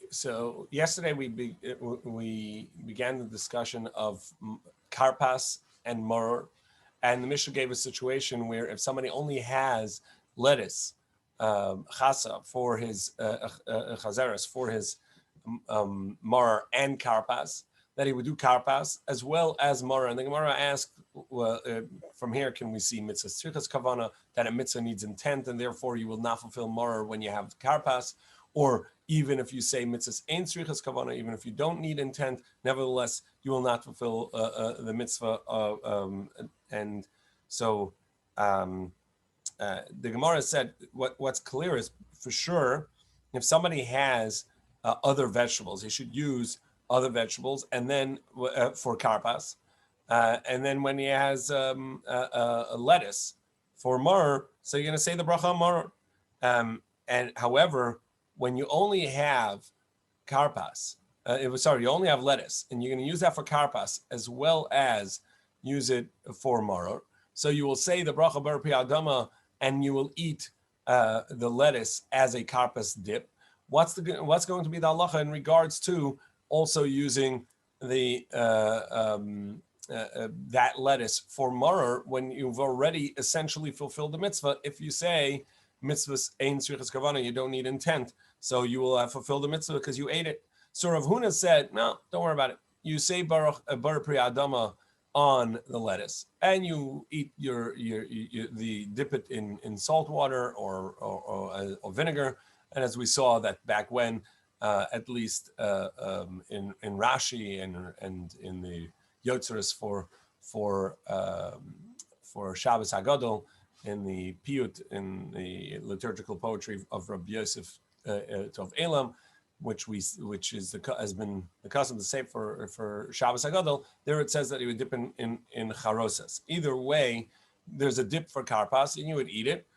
So yesterday we began the discussion of karpas and maror, and the Mishnah gave a situation where if somebody only has lettuce, chasa for his chazeres for his maror and karpas, that he would do karpas as well as maror. And the Gemara asked, well, from here can we see mitzvah tzrichas kavana, that a mitzvah needs intent, and therefore you will not fulfill maror when you have karpas, or even if you say mitzvahs ain't tzrichas kavana, even if you don't need intent, nevertheless you will not fulfill the mitzvah. And so the Gemara said what's clear is for sure if somebody has other vegetables, he should use other vegetables, and then for karpas, and then when he has a lettuce for maror, so you're going to say the bracha on maror. And however, when you only have karpas, you only have lettuce, and you're going to use that for karpas as well as use it for maror, so you will say the bracha bar pi adama, and you will eat the lettuce as a karpas dip. What's going to be the halacha in regards to also using the that lettuce for maror when you've already essentially fulfilled the mitzvah? If you say mitzvahs ein tzrichas kavana, you don't need intent, so you will have fulfilled the mitzvah because you ate it. So Rav Huna said, no, don't worry about it. You say bar pri adama on the lettuce, and you eat the dip it in salt water or vinegar. And as we saw that back when, at least in Rashi and in the Yotzeres for Shabbos Hagadol, in the Piyut, in the liturgical poetry of Rabbi Yosef Tov Elam, which has been the custom to say for Shabbos Hagadol, there it says that he would dip in charosas. Either way, there's a dip for karpas, and you would eat it.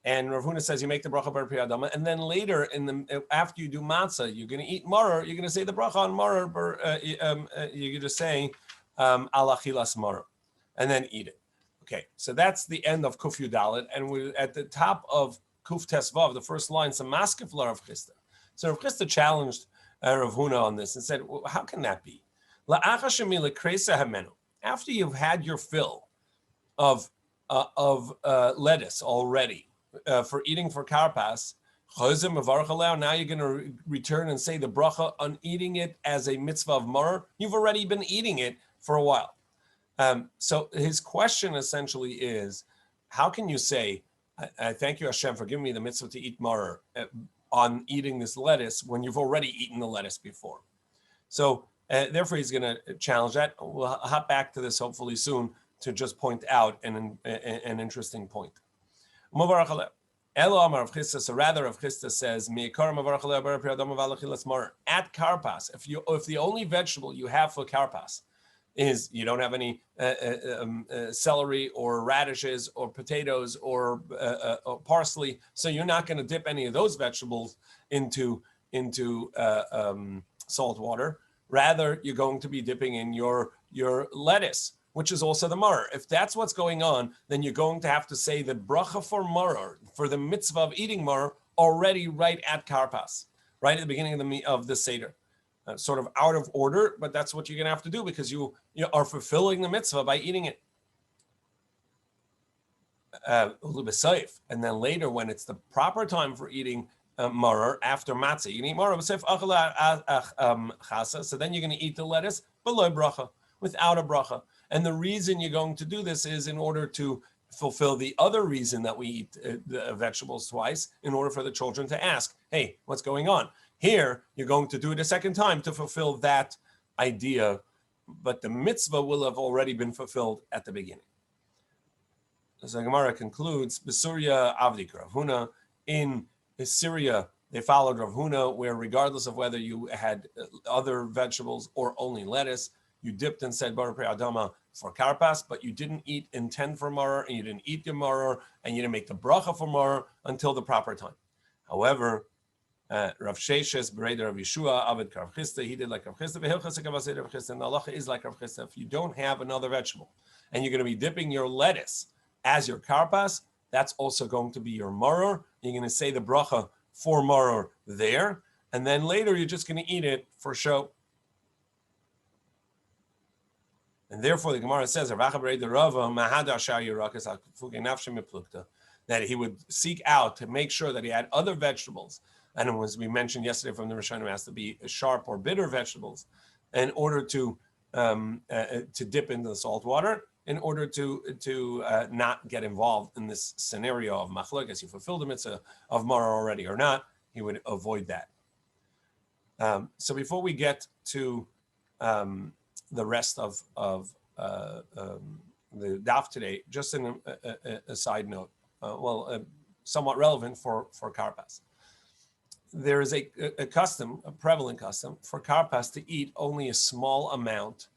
And Rav Huna says you make the bracha bar pi adama, and then later after you do matzah, you're going to eat maror. You're going to say the bracha on maror. You're going to say al achilas maror, and then eat it. Okay, so that's the end of Kuf Yudalet, and we're at the top of Kuf Tesvav, the first line. Some maskef la Rav Chisda. So Rav Chisda challenged Rav Huna on this and said, well, how can that be? After you've had your fill of lettuce already, for eating for karpas, now you're going to return and say the bracha on eating it as a mitzvah of maror. You've already been eating it for a while. So his question essentially is, how can you say, I thank you Hashem for giving me the mitzvah to eat maror on eating this lettuce when you've already eaten the lettuce before? So therefore he's going to challenge that. We'll hop back to this hopefully soon to just point out an interesting point. So rather, Rav Chisda says, at karpas, if the only vegetable you have for karpas is you don't have any celery or radishes or potatoes or parsley, so you're not going to dip any of those vegetables into salt water. Rather, you're going to be dipping in your lettuce, which is also the maror. If that's what's going on, then you're going to have to say the bracha for maror, for the mitzvah of eating maror, already right at karpas, right at the beginning of the Seder. Sort of out of order, but that's what you're going to have to do because you are fulfilling the mitzvah by eating it. A little bit safe. And then later, when it's the proper time for eating maror after matzah, you can eat maror b'seif chasa. So then you're going to eat the lettuce below bracha, without a bracha. And the reason you're going to do this is in order to fulfill the other reason that we eat the vegetables twice, in order for the children to ask, hey, what's going on? Here, you're going to do it a second time to fulfill that idea, but the mitzvah will have already been fulfilled at the beginning. So Gemara concludes, B'Surya Avdik Rav Huna. In Syria, they followed Rav Huna, where regardless of whether you had other vegetables or only lettuce, you dipped and said bar pri adama for karpas, but you didn't eat intent for maror, and you didn't eat your maror, and you didn't make the bracha for maror until the proper time. However, Rav Sheshes, Bereder Rav Yeshua, Avid Rav Chisda, he did like Rav Chisda, and the halacha is like Rav Chisda. If you don't have another vegetable, and you're going to be dipping your lettuce as your karpas, that's also going to be your maror. You're going to say the bracha for maror there, and then later you're just going to eat it for show. And therefore, the Gemara says that he would seek out to make sure that he had other vegetables, and it was, we mentioned yesterday from the Rishonim, has to be sharp or bitter vegetables, in order to dip into the salt water, in order to not get involved in this scenario of machlokes. He fulfilled the mitzvah of Mara already or not, he would avoid that. So before we get to the rest of the daf today, just in a side note, somewhat relevant for karpas. There is a custom, a prevalent custom, for karpas to eat only a small amount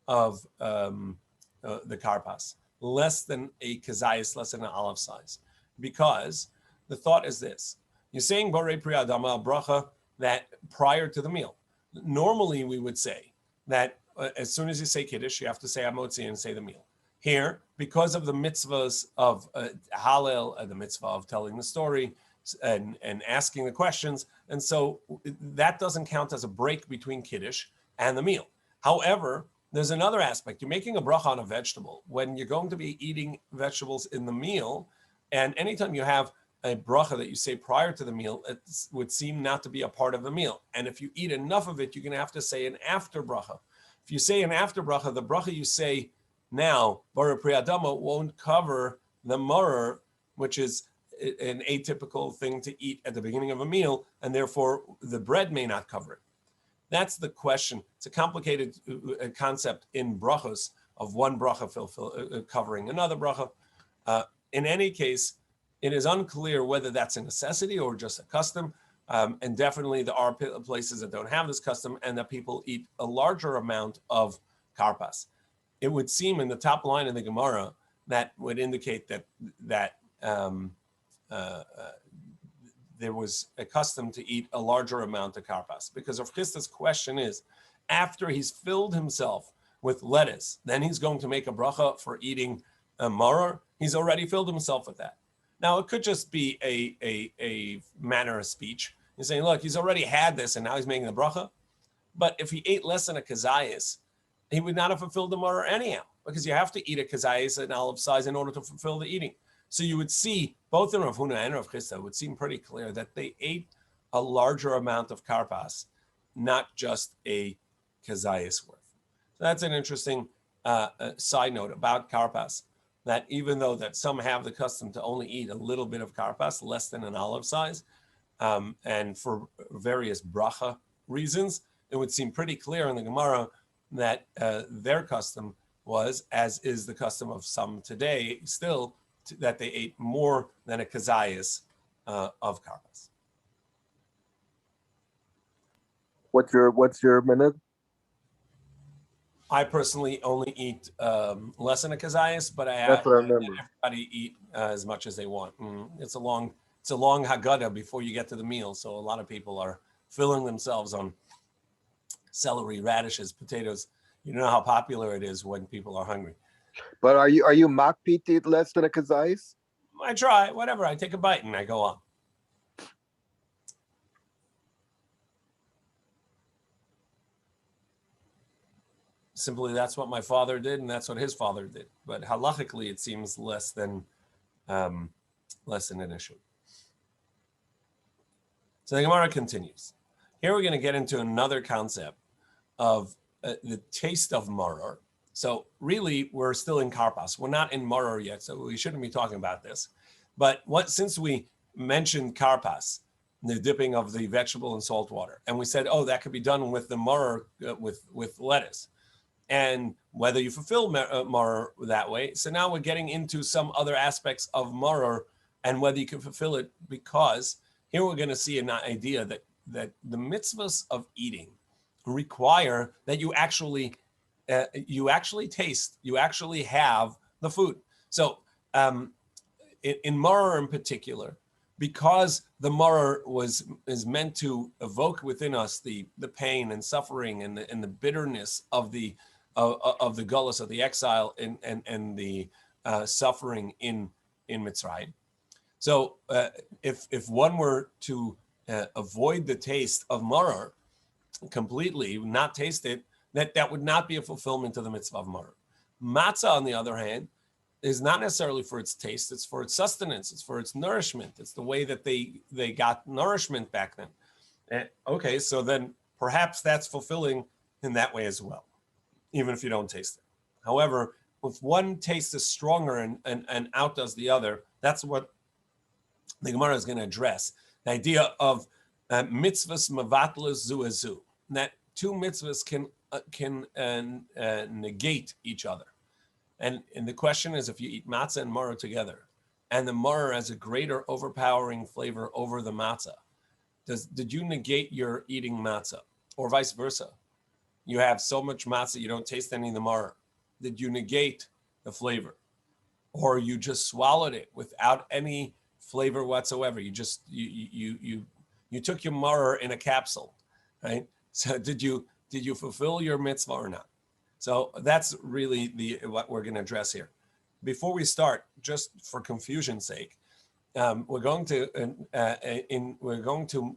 of the karpas, less than a kazayas, less than an olive size, because the thought is this: you're saying borei pri adama bracha that prior to the meal. Normally, we would say that as soon as you say Kiddush, you have to say Amotzi and say the meal. Here, because of the mitzvahs of Hallel, the mitzvah of telling the story and asking the questions, and so that doesn't count as a break between Kiddush and the meal. However, there's another aspect. You're making a bracha on a vegetable. When you're going to be eating vegetables in the meal, and anytime you have a bracha that you say prior to the meal, it would seem not to be a part of the meal. And if you eat enough of it, you're going to have to say an after bracha. If you say an after bracha, the bracha you say now, Borei Pri Adama, won't cover the maror, which is an atypical thing to eat at the beginning of a meal, and therefore the bread may not cover it. That's the question. It's a complicated concept in brachos of one bracha covering another bracha. In any case, it is unclear whether that's a necessity or just a custom. And definitely there are places that don't have this custom and that people eat a larger amount of karpas. It would seem in the top line of the Gemara that would indicate that there was a custom to eat a larger amount of karpas, because Rav Chisda's question is, after he's filled himself with lettuce, then he's going to make a bracha for eating a maror. He's already filled himself with that. Now, it could just be a manner of speech. He's saying, look, he's already had this and now he's making the bracha. But if he ate less than a kazayas, he would not have fulfilled the maror anyhow, because you have to eat a kazayas an olive size in order to fulfill the eating. So you would see, both in Rav Huna and Rav Chisda would seem pretty clear that they ate a larger amount of karpas, not just a kazayas worth. So that's an interesting side note about karpas, that even though that some have the custom to only eat a little bit of karpas, less than an olive size, and for various bracha reasons, it would seem pretty clear in the Gemara that their custom was, as is the custom of some today, still, that they ate more than a kazayas of karpas. What's your minute? I personally only eat less than a kazayas, but That's what I remember. Everybody eat as much as they want. It's a long Haggadah before you get to the meal, so a lot of people are filling themselves on celery, radishes, potatoes. You know how popular it is when people are hungry. But are you makpid to eat less than a kazayas? I try, whatever. I take a bite and I go on. Simply, that's what my father did, and that's what his father did. But halachically, it seems less than an issue. So the Gemara continues. Here we're going to get into another concept of the taste of maror. So really, we're still in karpas. We're not in maror yet, so we shouldn't be talking about this. But since we mentioned karpas, the dipping of the vegetable in salt water, and we said, oh, that could be done with the maror, with lettuce, and whether you fulfill maror that way. So now we're getting into some other aspects of maror and whether you can fulfill it, because here we're going to see an idea that the mitzvahs of eating require that you actually taste, you actually have the food. So in maror in particular, because the maror is meant to evoke within us the pain and suffering and the bitterness of the gullus, of the exile and the suffering in Mitzrayim. So if one were to avoid the taste of maror completely, not taste it, that would not be a fulfillment of the mitzvah of maror. Matzah, on the other hand, is not necessarily for its taste, it's for its sustenance, it's for its nourishment, it's the way that they got nourishment back then. Okay, so then perhaps that's fulfilling in that way as well, even if you don't taste it. However, if one taste is stronger and outdoes the other, that's what the Gemara is going to address. The idea of mitzvahs mevatlas zu azu, that two mitzvahs can negate each other. And the question is, if you eat matzah and maror together, and the maror has a greater overpowering flavor over the matzah, did you negate your eating matzah? Or vice versa? You have so much matzah, you don't taste any of the maror. Did you negate the flavor? Or you just swallowed it without any flavor whatsoever? You just, you took your maror in a capsule, right? So did you fulfill your mitzvah or not? So that's really what we're going to address here. Before we start, just for confusion's sake, we're going to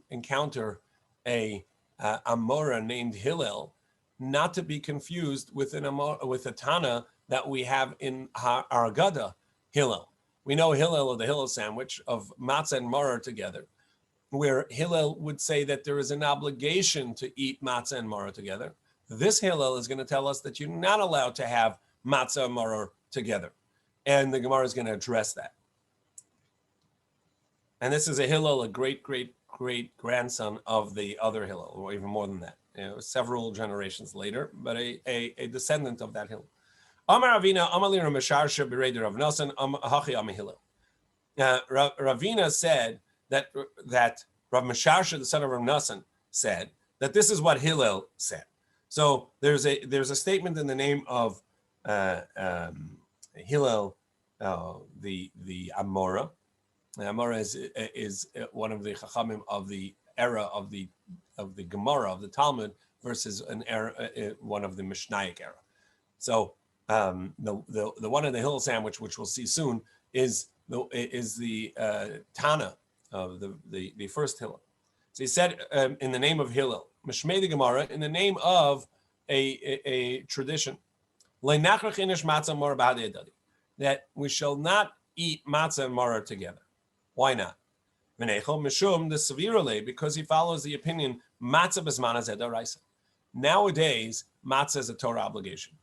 encounter a Amora named Hillel, not to be confused with with a Tana that we have in our Gada, Hillel. We know Hillel, or the Hillel sandwich of matzah and maror together, where Hillel would say that there is an obligation to eat matzah and maror together. This Hillel is going to tell us that you're not allowed to have matzah and maror together. And the Gemara is going to address that. And this is a Hillel, a great grandson of the other Hillel, or even more than that. Several generations later, but a descendant of that Hillel. Amar Ravina, Amali Ramesharsha Bereder Rav Nosson, Hachi Am Hillel. Ravina said that Rav Mesharsha, the son of Rav Nosson, said that this is what Hillel said. So there's a statement in the name of Hillel, the Amora. The Amora is one of the Chachamim of the era of the Gemara of the Talmud versus an era, one of the Mishnaic era. So the one in the Hillel sandwich, which we'll see soon, is the Tana of the first Hillel. So he said in the name of Hillel, Mishmei the Gemara, in the name of a tradition, that we shall not eat matzah and maror together. Why not? Because he follows the opinion matzah b'zman hazeh d'oraisa. Nowadays, matzah is a Torah obligation.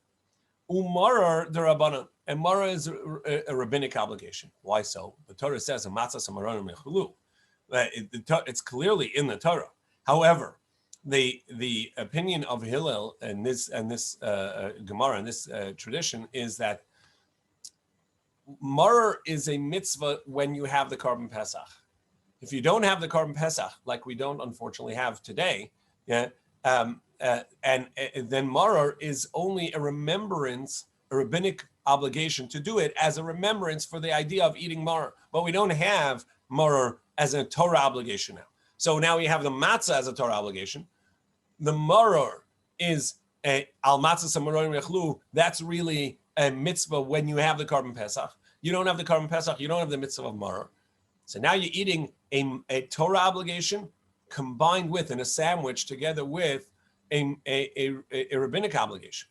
Umaror d'Rabbanan, and maror is a rabbinic obligation. Why so? The Torah says matzah samaronim mechulu. It's clearly in the Torah. However, the opinion of Hillel and this Gemara and this tradition is that maror is a mitzvah when you have the Korban Pesach. If you don't have the Korban Pesach, like we don't unfortunately have today, then maror is only a remembrance, a rabbinic obligation to do it as a remembrance for the idea of eating maror. But we don't have maror as a Torah obligation now. So now we have the matzah as a Torah obligation. The maror is al matzah samaronim yechlu. That's really a mitzvah when you have the Korban Pesach. You don't have the Korban Pesach, you don't have the mitzvah of maror. So now you're eating a Torah obligation combined with, in a sandwich, together with a rabbinic obligation.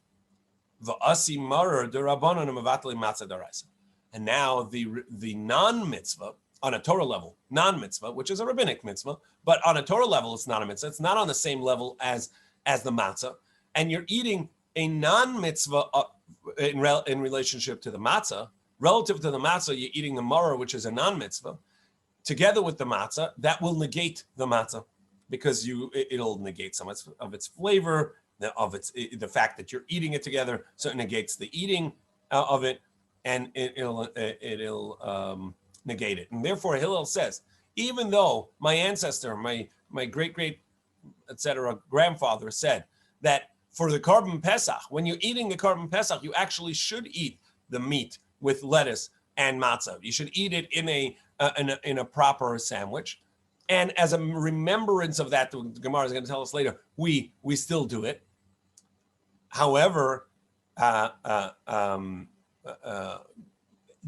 V'asi maror d'Rabbanan mevatli matzah d'oraisa. And now the non-mitzvah, on a Torah level, non-mitzvah, which is a rabbinic mitzvah, but on a Torah level, it's not a mitzvah. It's not on the same level as the matzah. And you're eating a non-mitzvah in relationship to the matzah. Relative to the matzah, you're eating the maror, which is a non-mitzvah. Together with the matzah, that will negate the matzah because it'll negate some of its flavor, the fact that you're eating it together. So it negates the eating of it, and it'll negate it. And therefore, Hillel says, even though my ancestor, my great etc. grandfather said that for the Korban Pesach, when you're eating the Korban Pesach, you actually should eat the meat with lettuce and matzah. You should eat it in a proper sandwich. And as a remembrance of that, the Gemara is going to tell us later, we still do it. However,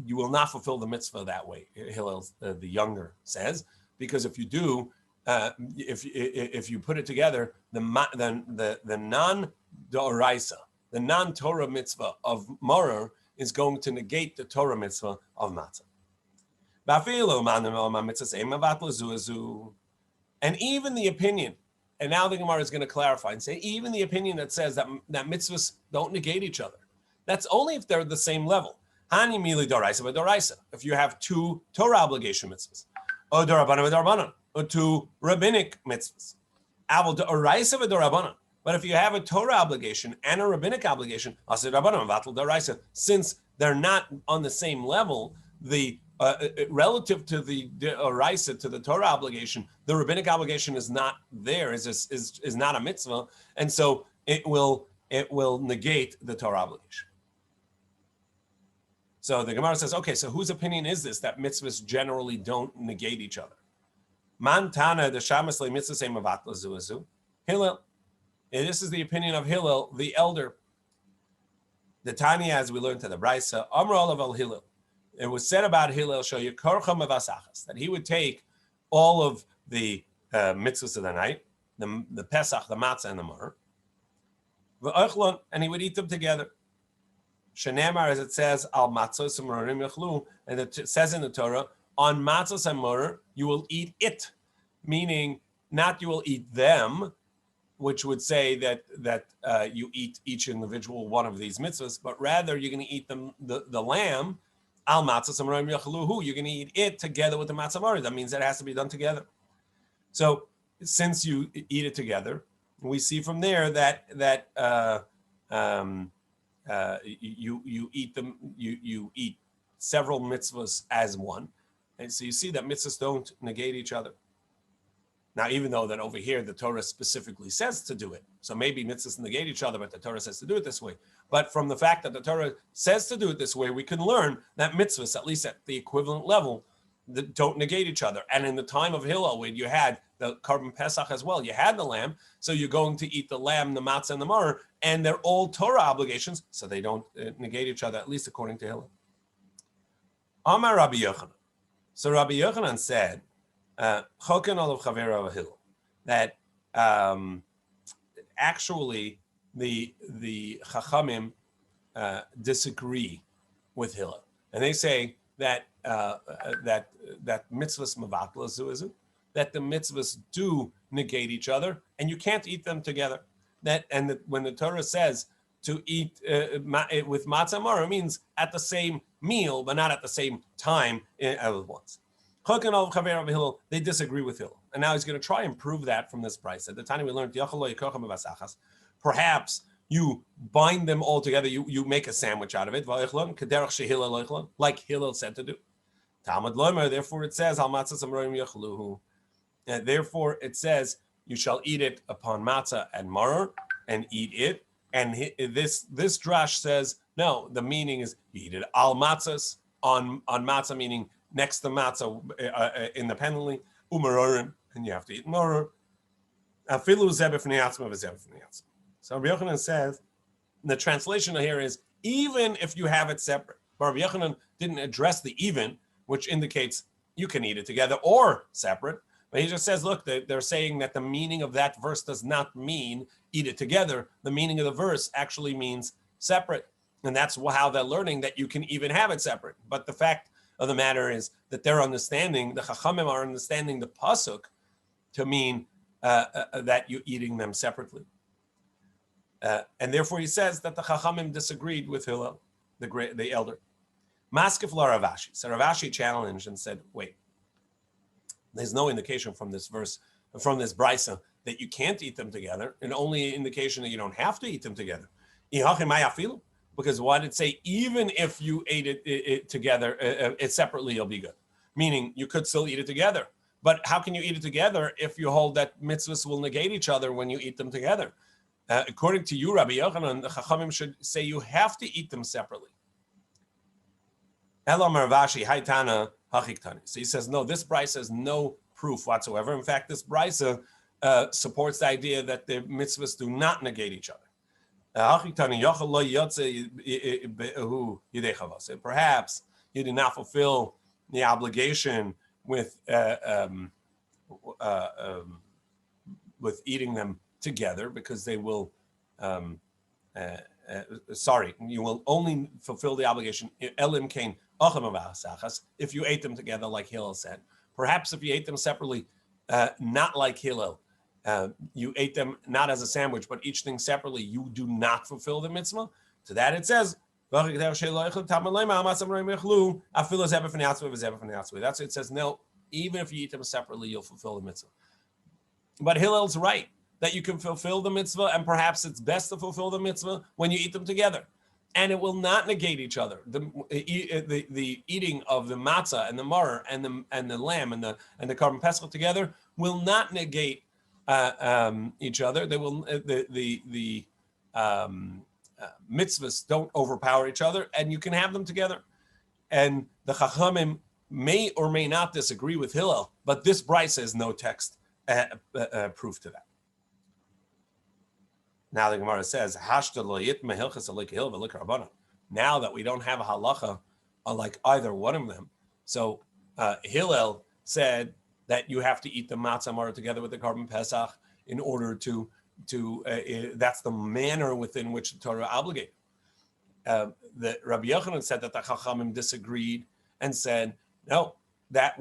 you will not fulfill the mitzvah that way, Hillel the younger says, because if you do, if you put it together, the non-doraisa, the non-Torah mitzvah of maror is going to negate the Torah mitzvah of matzah. And even the opinion, and now the Gemara is going to clarify and say, even the opinion that says that mitzvahs don't negate each other, that's only if they're the same level. If you have two Torah obligation mitzvahs, or two rabbinic mitzvahs. But if you have a Torah obligation and a rabbinic obligation, since they're not on the same level, the relative to the oraisa, to the Torah obligation, the rabbinic obligation is not there, is not a mitzvah, and so it will negate the Torah obligation. So the Gemara says, okay, so whose opinion is this that mitzvahs generally don't negate each other? Mantana the shamas le mitzvah mavatla zuazu. Hillel. And this is the opinion of Hillel, the elder. The Tanya, as we learned to the Brisa, Amr olav al Hillel. It was said about Hillel, show you korcha mevasachas, that he would take all of the mitzvahs of the night, the Pesach, the matzah, and the maror, and he would eat them together. Shenemar, as it says, al matzos and marorim yachlu, and it says in the Torah, on matzos and maror, you will eat it, meaning not you will eat them, which would say that you eat each individual one of these mitzvahs, but rather you're going to eat them the lamb, al matzos and marorim yachluhu, you're going to eat it together with the matzah maror. That means that it has to be done together. So since you eat it together, we see from there that you eat them, you eat several mitzvahs as one, and so you see that mitzvahs don't negate each other. Now, even though that over here the Torah specifically says to do it, so maybe mitzvahs negate each other, but the Torah says to do it this way. But from the fact that the Torah says to do it this way, we can learn that mitzvahs, at least at the equivalent level, that don't negate each other. And in the time of Hillel, when you had the Korban Pesach as well, you had the lamb, so you're going to eat the lamb, the matzah, and the maror, and they're all Torah obligations, so they don't negate each other, at least according to Hillel. Amar Rabbi Yochanan. So Rabbi Yochanan said, Choken olav chavera Hillel, that actually the Chachamim disagree with Hillel, and they say that that mitzvahs mavatla zuizu, that the mitzvahs do negate each other, and you can't eat them together. When the Torah says to eat with matzah maror, it means at the same meal, but not at the same time at once. They disagree with Hillel, and now he's going to try and prove that from this price. At the time we learned, perhaps you bind them all together, you make a sandwich out of it, like Hillel said to do. Talmud lomer, therefore it says, therefore it says, you shall eat it upon matzah and maror, and eat it. And this drash says, no, the meaning is you eat it al matzahs, on matzah, meaning next to matzah independently, umarorim, and you have to eat maror. So Rabbi Yochanan says, the translation here is, even if you have it separate. But Rabbi Yochanan didn't address the even, which indicates you can eat it together or separate. But he just says, look, they're saying that the meaning of that verse does not mean eat it together. The meaning of the verse actually means separate. And that's how they're learning that you can even have it separate. But the fact of the matter is that they're understanding, the Chachamim are understanding the pasuk to mean that you're eating them separately. And therefore he says that the Chachamim disagreed with Hillel, the elder. Maskef la Ravashi. So Ravashi challenged and said, wait, there's no indication from this verse, from this brisa, that you can't eat them together, and only indication that you don't have to eat them together. Because why did it say, even if you ate it together, it separately, you'll be good? Meaning you could still eat it together. But how can you eat it together if you hold that mitzvahs will negate each other when you eat them together? According to you, Rabbi Yochanan, the Chachamim should say you have to eat them separately. Elam Ravashi, Haitana, Hachiktani. So he says, no, this brisa has no proof whatsoever. In fact, this brisa supports the idea that the mitzvahs do not negate each other. Perhaps you did not fulfill the obligation with uh, with eating them together, because they will. You will only fulfill the obligation elim kain if you ate them together, like Hillel said. Perhaps if you ate them separately, not like Hillel, you ate them not as a sandwich, but each thing separately, you do not fulfill the mitzvah. To that it says, that's what it says. No, even if you eat them separately, you'll fulfill the mitzvah. But Hillel's right that you can fulfill the mitzvah, and perhaps it's best to fulfill the mitzvah when you eat them together, and it will not negate each other. The eating of the matzah and the maror and the lamb and the carbon pesach together will not negate each other. They will the mitzvahs don't overpower each other, and you can have them together. And the Chachamim may or may not disagree with Hillel, but this brisa has no text proof to that. Now the Gemara says, now that we don't have a halacha like either one of them, so Hillel said that you have to eat the matzah maror together with the carbon pesach in order to that's the manner within which the Torah obligated. The Rabbi Yochanan said that the Chachamim disagreed and said, no, the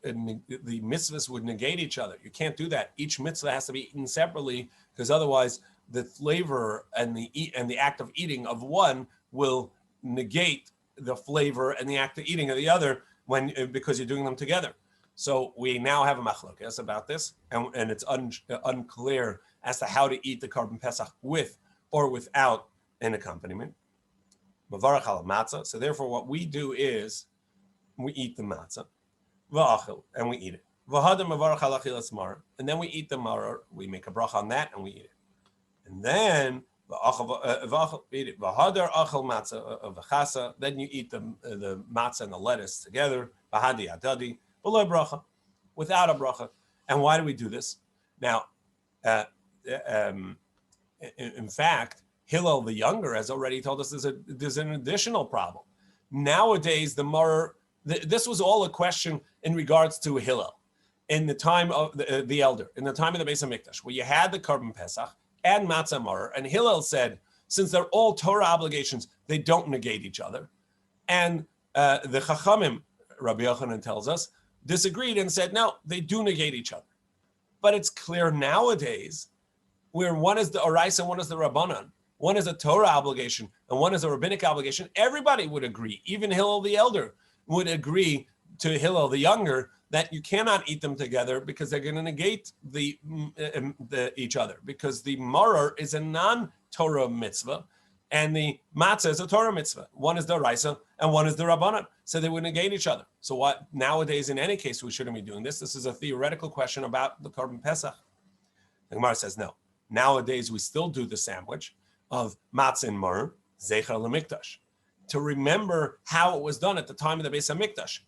mitzvahs would negate each other. You can't do that. Each mitzvah has to be eaten separately, because otherwise the flavor and the act of eating of one will negate the flavor and the act of eating of the other because you're doing them together. So we now have a machlokas about this, and it's unclear as to how to eat the carbon pesach with or without an accompaniment. Mavarach al matzah. So therefore, what we do is we eat the matzah, and we eat it. And then we eat the maror. We make a bracha on that, and we eat it. And then then you eat the matzah and the lettuce together. Below bracha, without a bracha. And why do we do this? Now, in fact, Hillel the Younger has already told us there's an additional problem. Nowadays, the maror, this was all a question in regards to Hillel in the time of the elder, in the time of the Beis HaMikdash, where you had the carbon pesach and matzah maror, and Hillel said, since they're all Torah obligations, they don't negate each other. And the Chachamim, Rabbi Yochanan tells us, disagreed and said, no, they do negate each other. But it's clear nowadays, where one is the Oraisa and one is the Rabbanan, one is a Torah obligation and one is a rabbinic obligation, everybody would agree, even Hillel the Elder would agree to Hillel the Younger that you cannot eat them together because they're going to negate each other, because the maror is a non-Torah mitzvah and the matzah is a Torah mitzvah. One is the Oraisa and one is the Rabbanan. So they would negate each other. So what nowadays, in any case, we shouldn't be doing this. This is a theoretical question about the carbon pesach. The Gemara says no. Nowadays, we still do the sandwich of matzah and maror, zecher lemikdash, to remember how it was done at the time of the Beis HaMikdash.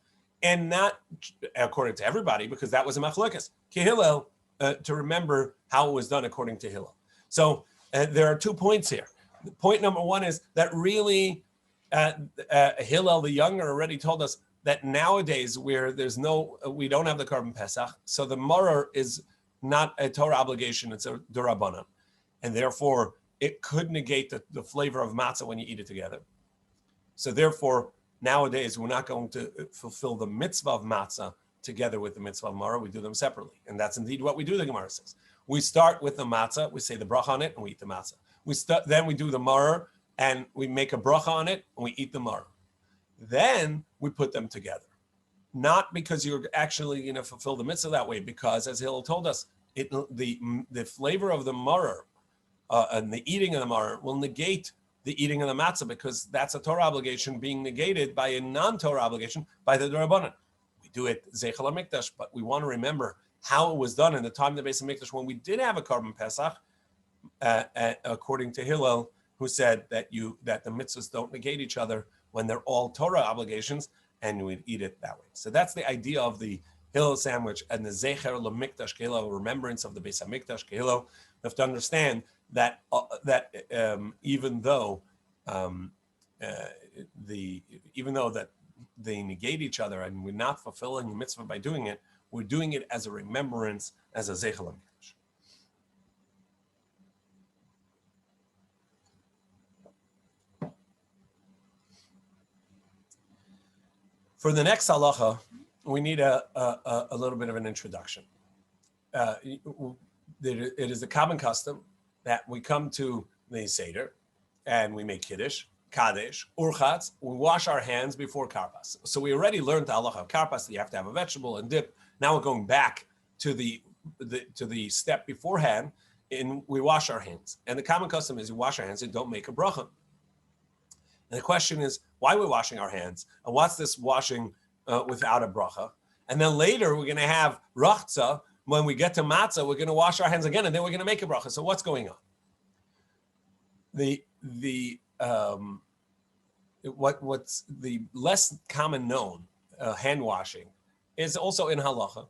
And not according to everybody, because that was a machlokas. Hillel, to remember how it was done according to Hillel. So there are 2 points here. Point number one is that really Hillel the Younger already told us that nowadays where we don't have the carbon pesach, so the maror is not a Torah obligation, it's a d'Rabbanan. And therefore, it could negate the flavor of matzah when you eat it together. So therefore, nowadays, we're not going to fulfill the mitzvah of matzah together with the mitzvah of maror. We do them separately. And that's indeed what we do, the Gemara says. We start with the matzah, we say the bracha on it, and we eat the matzah. Then we do the maror, and we make a bracha on it, and we eat the maror. Then we put them together. Not because you're actually going to fulfill the mitzvah that way, because as Hillel told us, the flavor of the maror and the eating of the maror will negate the eating of the matzah, because that's a Torah obligation being negated by a non-Torah obligation by the D'Rabbanan. We do it Zeichel HaMikdash, but we want to remember how it was done in the time of the Beis HaMikdash when we did have a carbon pesach, according to Hillel, who said that the mitzvahs don't negate each other when they're all Torah obligations, and you would eat it that way. So that's the idea of the Hillel sandwich and the Zeicher LaMikdash Kehilo, remembrance of the Beis HaMikdash Kehilo. We have to understand that even though that they negate each other and we're not fulfilling the mitzvah by doing it, We're doing it as a remembrance, as a zeichel HaMikdash. For the next halacha, we need a little bit of an introduction. It is a common custom that we come to the Seder and we make Kiddush, Kaddish, Urchatz, we wash our hands before Karpas. So we already learned the halacha of Karpas, that you have to have a vegetable and dip. Now we're going back to the step beforehand, and we wash our hands. And the common custom is you wash our hands and don't make a bracha. And the question is, why are we washing our hands? And what's this washing without a bracha? And then later we're going to have rachza. When we get to matzah, we're going to wash our hands again, and then we're going to make a bracha. So what's going on? What's the less common known hand washing is also in halacha,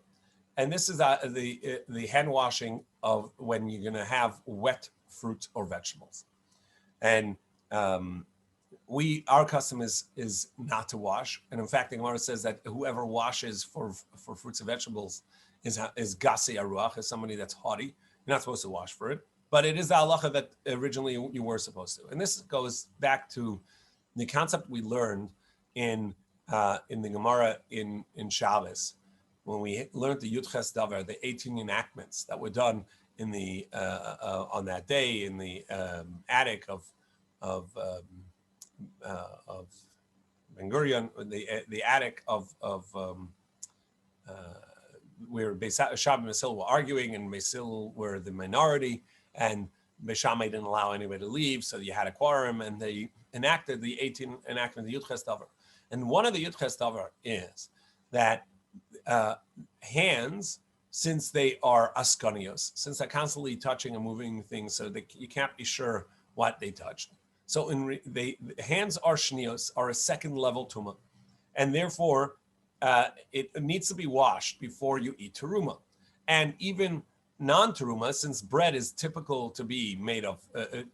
and this is the hand washing of when you're going to have wet fruit or vegetables, and our custom is not to wash, and in fact the Gemara says that whoever washes for fruits and vegetables is gasi aruach, is somebody that's haughty. You're not supposed to wash for it. But it is the halacha that originally you were supposed to. And this goes back to the concept we learned in the Gemara in Shabbos, when we learned the Yud Ches Davar, the 18 enactments that were done in the on that day in the attic of Ben Gurion, the attic of where Shab and Mesil were arguing, and Mesil were the minority. And Beishamai didn't allow anybody to leave, so you had a quorum, and they enacted the 18 enactment of the Yud Ches Davar. And one of the Yud Ches Davar is that hands, since they are askanios, since they're constantly touching and moving things, so you can't be sure what they touched. So hands are shnios, are a second level tumah, and therefore it needs to be washed before you eat teruma. And even non-teruma, since bread is typical to be made of,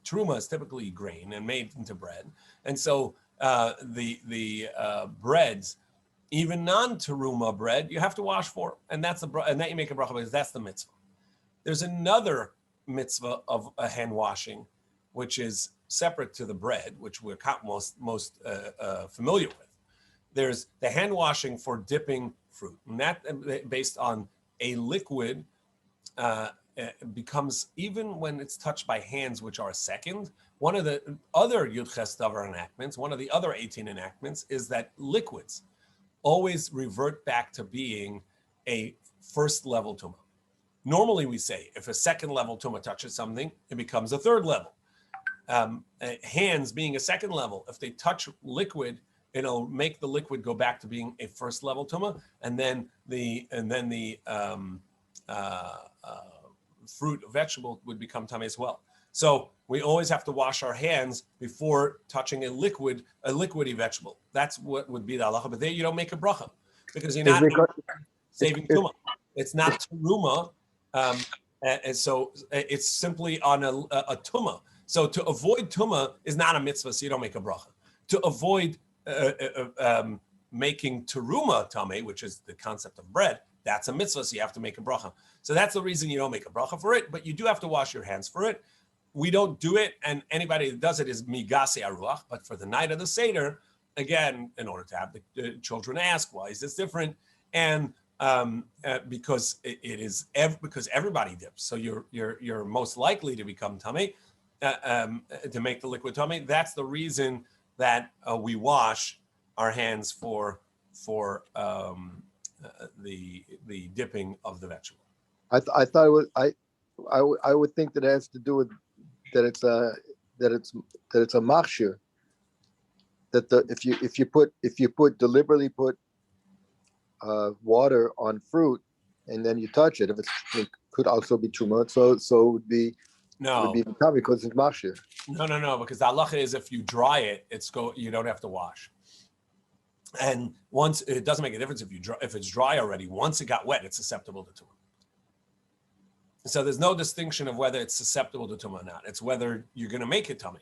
teruma is typically grain and made into bread. And so the breads, even non-teruma bread, you have to wash for, and that you make a bracha because that's the mitzvah. There's another mitzvah of a hand washing, which is separate to the bread, which we're most familiar with. There's the hand washing for dipping fruit, and that based on a liquid becomes, even when it's touched by hands, which are second. One of the other Yud Ches Davar enactments, one of the other 18 enactments, is that liquids always revert back to being a first level tumah. Normally we say if a second level tumah touches something, it becomes a third level. Hands being a second level, if they touch liquid, it'll make the liquid go back to being a first level tumah, and then the fruit or vegetable would become tameh as well. So we always have to wash our hands before touching a liquidy vegetable. That's what would be the halacha. But there you don't make a bracha because you're not saving tumah. It's not teruma, and so it's simply on a tumah. So to avoid tumah is not a mitzvah, so you don't make a bracha. To avoid making teruma tameh, which is the concept of bread, that's a mitzvah, so you have to make a bracha. So that's the reason you don't make a bracha for it, but you do have to wash your hands for it. We don't do it, and anybody that does it is migasi aruach. But for the night of the Seder, again, in order to have the children ask, why is this different? And because because everybody dips, so you're most likely to become tameh, to make the liquid tameh. That's the reason that we wash our hands for the dipping of the vegetable. I thought it was, I would think that it has to do with that it's a machshir, that if you deliberately put water on fruit and then you touch it, it could also be truma. So it would be because it's machshir. No, because the halacha is if you dry it, you don't have to wash. And once it doesn't make a difference if it's dry already. Once it got wet, it's susceptible to tumah. So there's no distinction of whether it's susceptible to tumah or not. It's whether you're going to make it tummy.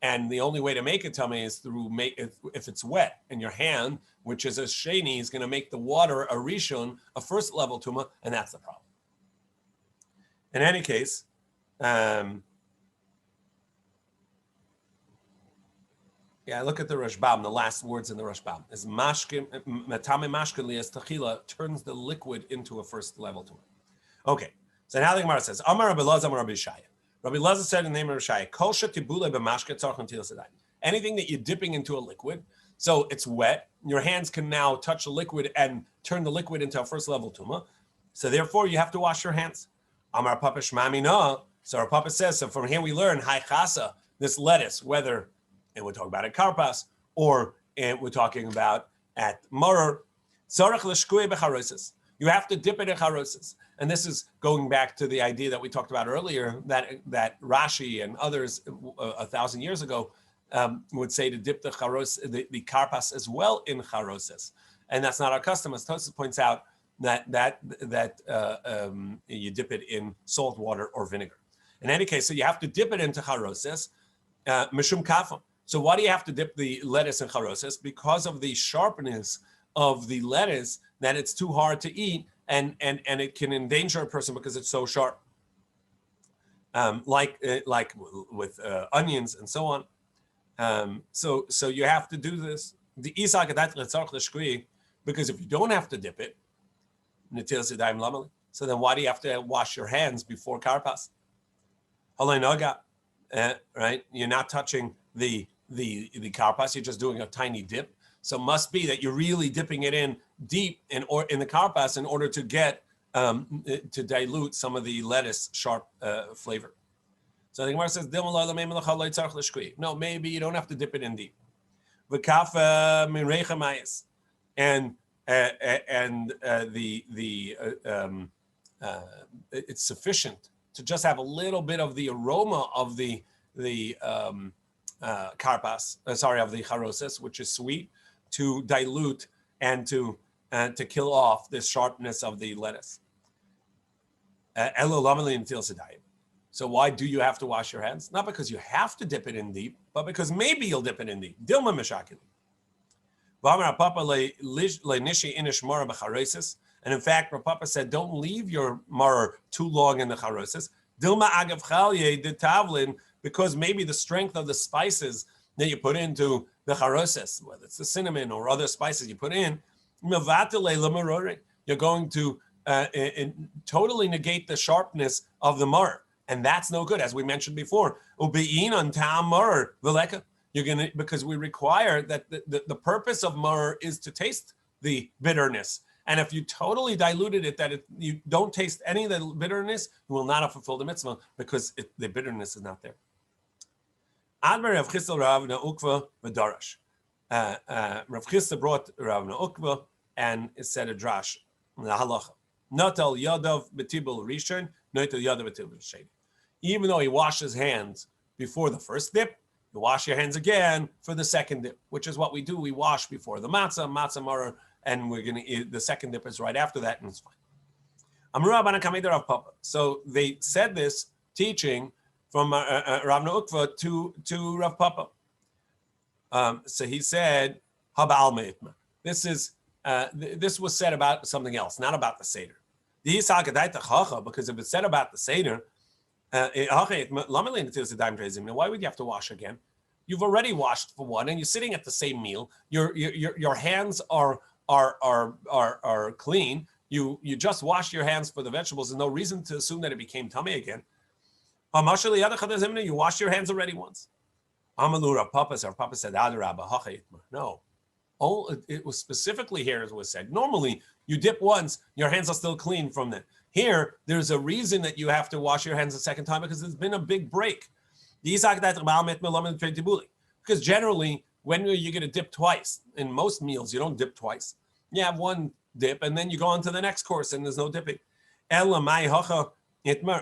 And the only way to make it tummy is through if it's wet, and your hand, which is a sheni, is going to make the water a rishon, a first level tuma, and that's the problem. In any case, look at the Rashbam. The last words in the Rashbam is mashkin matame mashkin lias tachila turns the liquid into a first level tuma. Okay, so now the Gemara says, Amar Rabbi Lazar, Amar Rabbi Shaya. Rabbi Lazar said in the name of Rabbi Shaya, Kol shetibule b'mashke tzarchon tilas adayim. Anything that you're dipping into a liquid, so it's wet, your hands can now touch the liquid and turn the liquid into a first level tuma. So therefore, you have to wash your hands. Amar Papa Shmami na. So our Papa says, so from here we learn, Hai chasa, this lettuce, whether, and we're talking about at karpas, or we're talking about at maror, tzarech l'shkui b'charosis. You have to dip it in charosis. And this is going back to the idea that we talked about earlier, that Rashi and others 1,000 years ago would say to dip the the karpas as well in charoses. And that's not our custom. As Tosfos points out, that you dip it in salt water or vinegar. In any case, so you have to dip it into charoses, mishum kafam. So why do you have to dip the lettuce in charoses? Because of the sharpness of the lettuce, that it's too hard to eat, and it can endanger a person because it's so sharp. Like with onions and so on. So you have to do this. The because if you don't have to dip it, so then why do you have to wash your hands before karpas? Right? You're not touching the karpas, you're just doing a tiny dip. So it must be that you're really dipping it in deep in the karpas in order to get to dilute some of the lettuce sharp flavor. So the Gemara says, no, maybe you don't have to dip it in deep. And it's sufficient to just have a little bit of the aroma of the karpas, of the charoses, which is sweet, to dilute and to kill off the sharpness of the lettuce. So why do you have to wash your hands? Not because you have to dip it in deep, but because maybe you'll dip it in deep. Dilma meshakili. And in fact, Papa said, don't leave your maror too long in the charoses. Dilma agav chalye de tavlin, because maybe the strength of the spices that you put into the charoses, whether it's the cinnamon or other spices you put in, you're going to totally negate the sharpness of the maror, and that's no good, as we mentioned before. You're gonna, because we require that the purpose of maror is to taste the bitterness. And if you totally diluted it, you don't taste any of the bitterness, you will not have fulfilled the mitzvah because the bitterness is not there. Rav Chisda brought Rav Ukva and it said a drash, the halacha. Notel yadav betibul rishon, notel yadav betibul sheni. Even though he washed his hands before the first dip, you wash your hands again for the second dip, which is what we do. We wash before the matzah maror, and we're going to eat the second dip is right after that, and it's fine. So they said this teaching from Rav Ukva to Rav Papa. So he said, this was said about something else, not about the Seder. Because if it's said about the Seder, why would you have to wash again? You've already washed for one, and you're sitting at the same meal. Your hands are clean. You just washed your hands for the vegetables. There's no reason to assume that it became tummy again. You washed your hands already once. Papa said, no. It was specifically here, as was said. Normally, you dip once, your hands are still clean from that. Here, there's a reason that you have to wash your hands a second time because there's been a big break. Because generally, when you're going to dip twice, in most meals, you don't dip twice. You have one dip, and then you go on to the next course, and there's no dipping.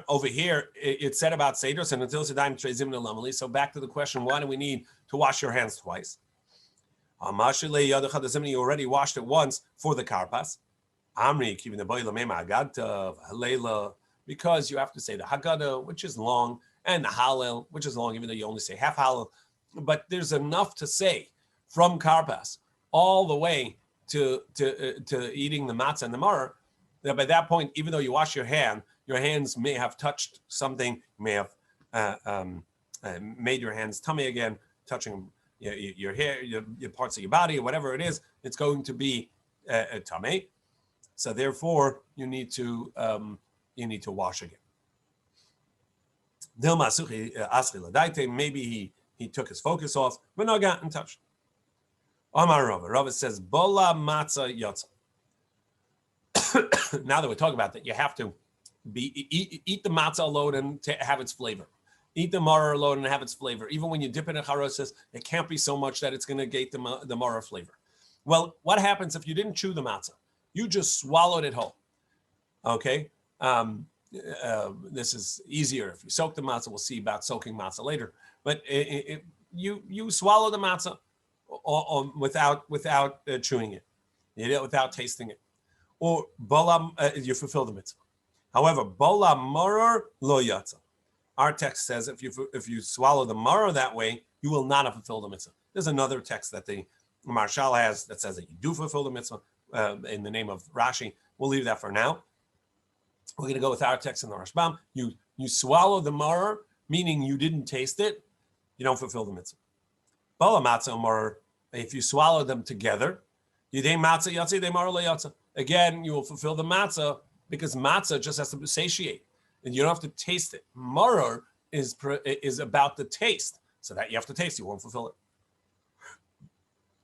Over here, it said about Seder, and until Sedaim Trezim Nelamali. So back to the question, why do we need to wash your hands twice? You already washed it once for the karpas. Because you have to say the Haggadah, which is long, and the Hallel, which is long, even though you only say half Hallel. but there's enough to say from karpas all the way to eating the matzah and the maror, that by that point, even though you wash your hands may have touched something, may have made your hands tummy again, touching your hair, your parts of your body, or whatever it is, it's going to be a tummy. So therefore, you need to wash again. Maybe he took his focus off, but no got in touch. Amar Rava. Rava says, "Bola matzah yotza." Now that we're talking about that, you have to eat the matzah alone and have its flavor. Eat the maror alone and have its flavor. Even when you dip it in charoses, it can't be so much that it's going to negate the maror flavor. Well, what happens if you didn't chew the matzah? You just swallowed it whole. Okay? This is easier if you soak the matzah. We'll see about soaking matzah later. But you swallow the matzah without chewing it, without tasting it, or you fulfill the mitzvah. However, bola maror lo yatsa. Our text says if you swallow the maror that way, you will not have fulfilled the mitzvah. There's another text that the Marshal has that says that you do fulfill the mitzvah in the name of Rashi. We'll leave that for now. We're going to go with our text in the Rashbam. You swallow the maror, meaning you didn't taste it, you don't fulfill the mitzvah. Bola matzah maror, if you swallow them together, yidei matzah yatsa, yidei maror lo yatsa. Again, you will fulfill the matzah because matzah just has to satiate, and you don't have to taste it. Maror is about the taste, so that you have to taste. You won't fulfill it.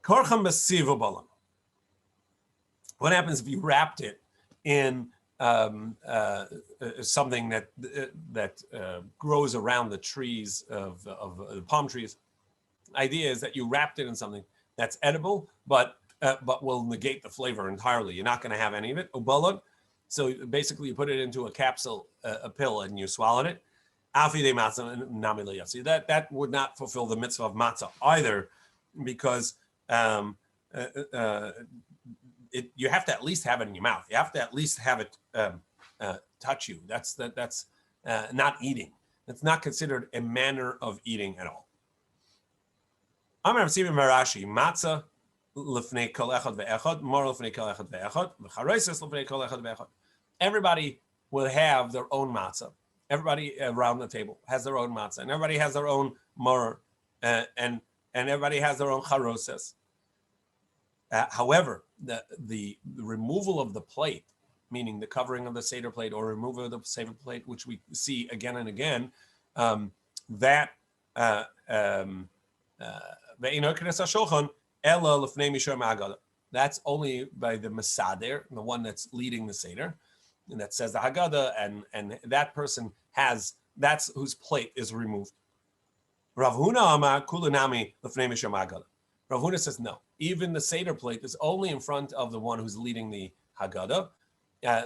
Korcham b'sivu balam. What happens if you wrapped it in something that grows around the trees of the palm trees? Idea is that you wrapped it in something that's edible, but will negate the flavor entirely. You're not going to have any of it. Ubalad. So basically, you put it into a capsule, a pill, and you swallowed it. Afidei matzah nami lo yatsa. That would not fulfill the mitzvah of matzah either, because you have to at least have it in your mouth. You have to at least have it touch you. That's not eating. It's not considered a manner of eating at all. Amar Rav Tzvi Marashi, matzah lefnei kol echad ve'echad, maror lefnei kol echad ve'echad, v'chareises lefnei kol echad ve'echad. Everybody will have their own matzah. Everybody around the table has their own matzah, and everybody has their own maror, and everybody has their own charoses. However, the removal of the plate, meaning the covering of the Seder plate or removal of the Seder plate, which we see again and again, that's only by the Mesader, the one that's leading the Seder, and that says the Haggadah, and that person that's whose plate is removed. Rav Huna Amar Kulanami Lefnei Misham Haggadah. Rav Huna says no. Even the Seder plate is only in front of the one who's leading the Haggadah,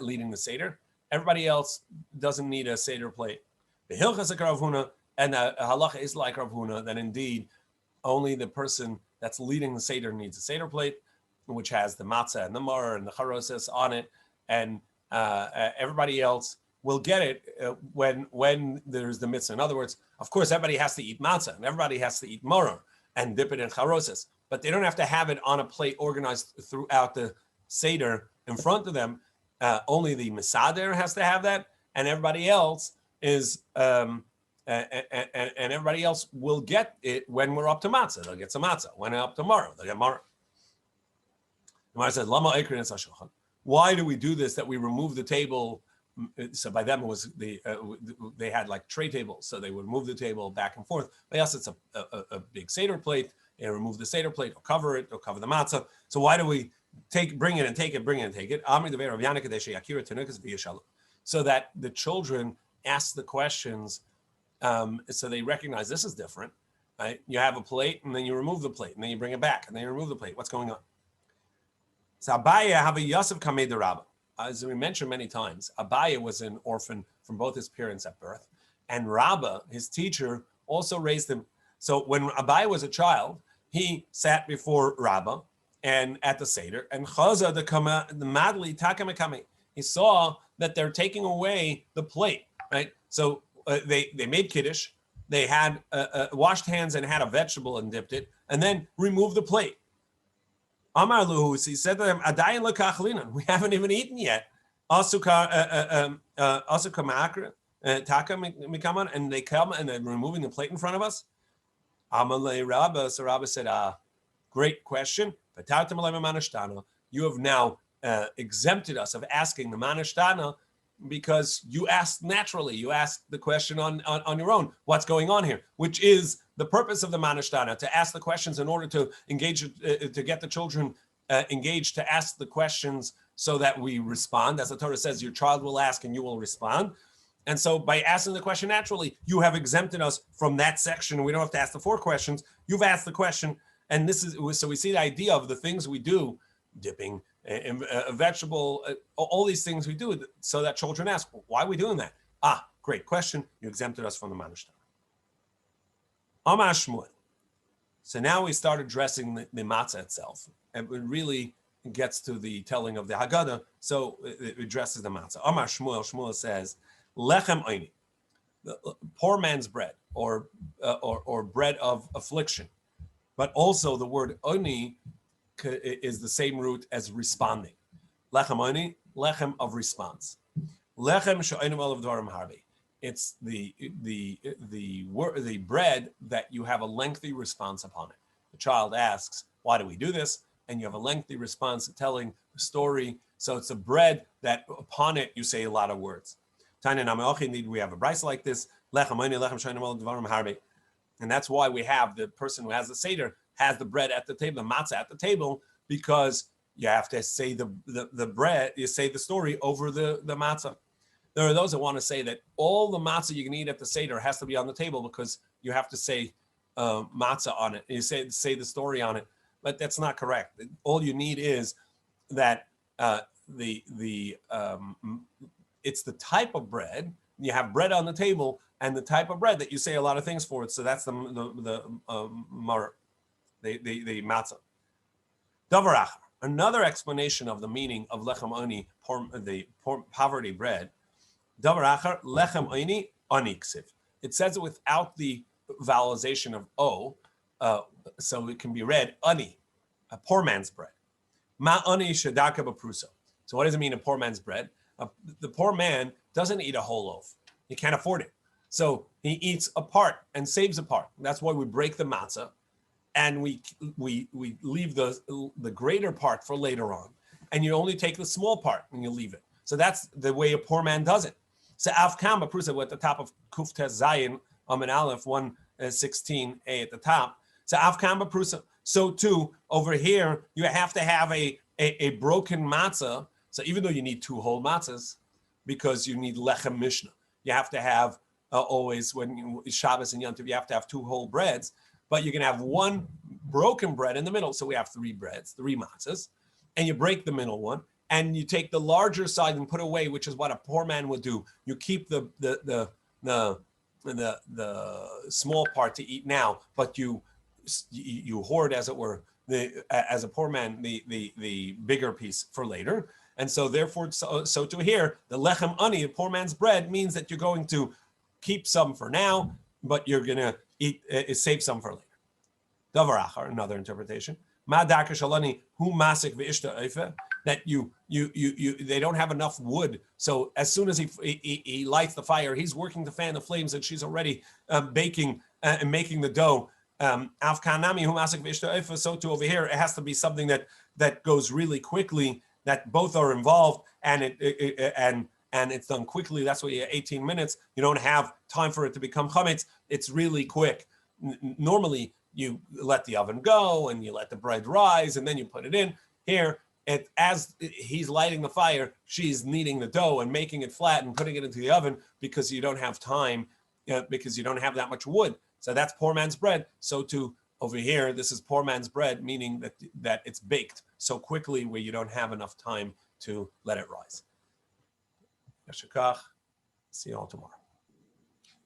leading the Seder. Everybody else doesn't need a Seder plate. The Hilchas like Rav Huna, and the halacha is like Rav Huna, that indeed only the person that's leading the Seder needs a Seder plate, which has the matzah and the maror and the charoses on it, and everybody else will get it when there's the mitzvah. In other words, of course, everybody has to eat matzah and everybody has to eat maror and dip it in charoses, but they don't have to have it on a plate organized throughout the Seder in front of them. Only the Mesader has to have that, and everybody else is and everybody else will get it when we're up to matzah. They'll get some matzah. When we're up to maror, they'll get maror. The Gemara says, "Lama ekrin es hashulchan." Why do we do this? That we remove the table. So by them it was they had like tray tables, so they would move the table back and forth. By us, it's a big Seder plate. They remove the Seder plate or cover it or cover the matzah. So why do we bring it and take it, bring it and take it? So that the children ask the questions, so they recognize this is different, right? You have a plate and then you remove the plate and then you bring it back and then you remove the plate. What's going on? So Abaye have a Yosef Kamei de Rabba. As we mentioned many times, Abaye was an orphan from both his parents at birth, and Rabba, his teacher, also raised him. So when Abaye was a child, he sat before Rabba and at the Seder, and Chaza the Madli Takamekame. He saw that they're taking away the plate, right? So they made Kiddush, they had washed hands and had a vegetable and dipped it, and then removed the plate. Amar Luhus, he said to them, Adayin lekachlinan, we haven't even eaten yet. Asuka makra, taka mikaman, and they come and they're removing the plate in front of us. Amalei Rabba, so Rabba said, great question. You have now exempted us of asking the manashtana because you asked naturally. You asked the question on your own. What's going on here? Which is the purpose of the manashtana, to ask the questions in order to engage, to get the children engaged, to ask the questions so that we respond. As the Torah says, your child will ask and you will respond. And so by asking the question naturally, you have exempted us from that section. We don't have to ask the 4 questions. You've asked the question. And this is, so we see the idea of the things we do, dipping, a vegetable, all these things we do so that children ask, why are we doing that? Great question. You exempted us from the manashtana. Amar Shmuel. So now we start addressing the matzah itself. And it really gets to the telling of the Haggadah. So it addresses the matzah. Amar Shmuel. Shmuel says, lechem oini, poor man's bread, or bread of affliction. But also the word oni is the same root as responding. Lechem oni, lechem of response. Lechem she'onim olav dvarim harbe. It's the bread that you have a lengthy response upon it. The child asks, why do we do this? And you have a lengthy response telling the story. So it's a bread that upon it you say a lot of words. We have a brisa like this. And that's why we have the person who has the Seder has the bread at the table, the matzah at the table, because you have to say the bread, you say the story over the matzah. There are those that want to say that all the matzah you can eat at the Seder has to be on the table because you have to say matzah on it. You say the story on it, but that's not correct. All you need is that it's the type of bread. You have bread on the table and the type of bread that you say a lot of things for it. So that's the matzah. Davar achar. Another explanation of the meaning of lechem oni, the poverty bread. Davar achar, lechem oni, ani ksiv. It says it without the vowelization of o, so it can be read ani, a poor man's bread. Ma ani shadaka b'pruso. So what does it mean, a poor man's bread? The poor man doesn't eat a whole loaf. He can't afford it. So he eats a part and saves a part. That's why we break the matzah and we leave the greater part for later on. And you only take the small part and you leave it. So that's the way a poor man does it. So Avkam Baprusa at the top of Kuf Tes Zayin, Amin Aleph 116a at the top. So Avkam Baprusa. So too, over here, you have to have a broken matzah. So even though you need 2 whole matzahs, because you need lechem mishnah, you have to have always, when Shabbos and Yom Tov, you have to have 2 whole breads, but you can have 1 broken bread in the middle. So we have 3 breads, 3 matzahs, and you break the middle one, and you take the larger side and put away, which is what a poor man would do. You keep the small part to eat now, but you hoard, as it were, as a poor man, the bigger piece for later. And so therefore, so to here, the lechem ani, a poor man's bread, means that you're going to keep some for now, but you're going to save some for later. Davar achar, another interpretation. Ma daka shalani hu masik ve'ishta oife, that they don't have enough wood. So as soon as he lights the fire, he's working to fan the flames, and she's already baking and making the dough. Afkanami hu masik ve'ishta oife. So too over here, it has to be something that goes really quickly, that both are involved, and it's done quickly. That's why you have 18 minutes. You don't have time for it to become chametz. It's really quick. Normally, you let the oven go and you let the bread rise and then you put it in. Here, as he's lighting the fire, she's kneading the dough and making it flat and putting it into the oven because you don't have time, because you don't have that much wood. So that's poor man's bread. So too, over here, this is poor man's bread, meaning that it's baked so quickly where you don't have enough time to let it rise. Yashikach. See you all tomorrow.